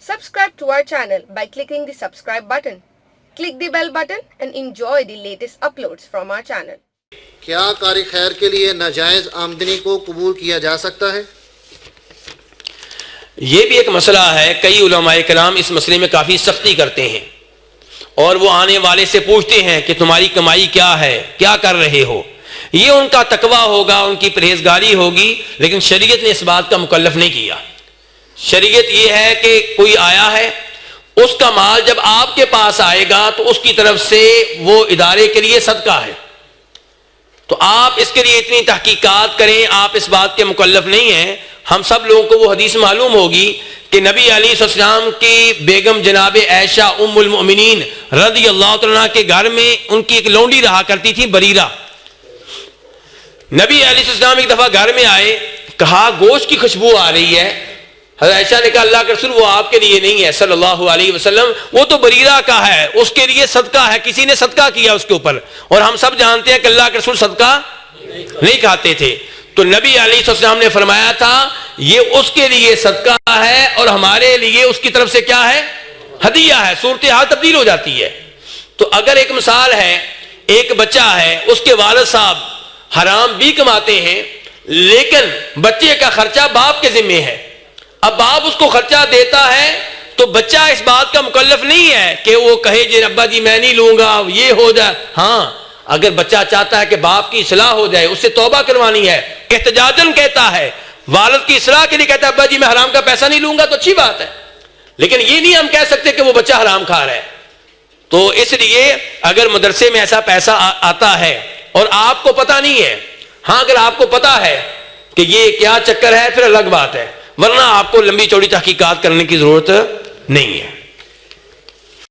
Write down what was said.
Subscribe to our channel by clicking the subscribe button. Click the bell button and enjoy the latest uploads from our channel. کیا کار خیر کے لیے ناجائز آمدنی کو قبول کیا جا سکتا ہے؟ یہ بھی ایک مسئلہ ہے. کئی علماء کرام اس مسئلے میں کافی سختی کرتے ہیں اور وہ آنے والے سے پوچھتے ہیں کہ تمہاری کمائی کیا ہے, کیا کر رہے ہو. یہ ان کا تقویٰ ہوگا, ان کی پرہیزگاری ہوگی, لیکن شریعت نے اس بات کا مکلف نہیں کیا. شریعت یہ ہے کہ کوئی آیا ہے, اس کا مال جب آپ کے پاس آئے گا تو اس کی طرف سے وہ ادارے کے لیے صدقہ ہے, تو آپ اس کے لیے اتنی تحقیقات کریں, آپ اس بات کے مکلف نہیں ہیں. ہم سب لوگوں کو وہ حدیث معلوم ہوگی کہ نبی علیہ السلام کی بیگم جناب عائشہ ام المؤمنین رضی اللہ عنہا کے گھر میں ان کی ایک لونڈی رہا کرتی تھی, بریرہ. نبی علیہ السلام ایک دفعہ گھر میں آئے, کہا گوشت کی خوشبو آ رہی ہے. حضرت عائشہ نے کہا اللہ کے رسول وہ آپ کے لیے نہیں ہے صلی اللہ علیہ وسلم, وہ تو بریرہ کا ہے, اس کے لیے صدقہ ہے, کسی نے صدقہ کیا اس کے اوپر. اور ہم سب جانتے ہیں کہ اللہ کے رسول صدقہ نہیں کھاتے تھے. تو نبی علیہ السلام نے فرمایا تھا یہ اس کے لیے صدقہ ہے اور ہمارے لیے اس کی طرف سے کیا ہے, ہدیہ ہے. صورتحال تبدیل ہو جاتی ہے. تو اگر ایک مثال ہے, ایک بچہ ہے, اس کے والد صاحب حرام بھی کماتے ہیں, لیکن بچے کا خرچہ باپ کے ذمہ ہے. اب باپ اس کو خرچہ دیتا ہے تو بچہ اس بات کا مکلف نہیں ہے کہ وہ کہے جی ابا جی میں نہیں لوں گا, یہ ہو جائے. ہاں اگر بچہ چاہتا ہے کہ باپ کی اصلاح ہو جائے, اس سے توبہ کروانی ہے, احتجاجن کہتا ہے, والد کی اصلاح کے لیے کہتا ہے ابا جی میں حرام کا پیسہ نہیں لوں گا, تو اچھی بات ہے. لیکن یہ نہیں ہم کہہ سکتے کہ وہ بچہ حرام کھا رہا ہے. تو اس لیے اگر مدرسے میں ایسا پیسہ آتا ہے اور آپ کو پتہ نہیں ہے, ہاں اگر آپ کو پتہ ہے کہ یہ کیا چکر ہے پھر الگ بات ہے, ورنہ آپ کو لمبی چوڑی تحقیقات کرنے کی ضرورت نہیں ہے.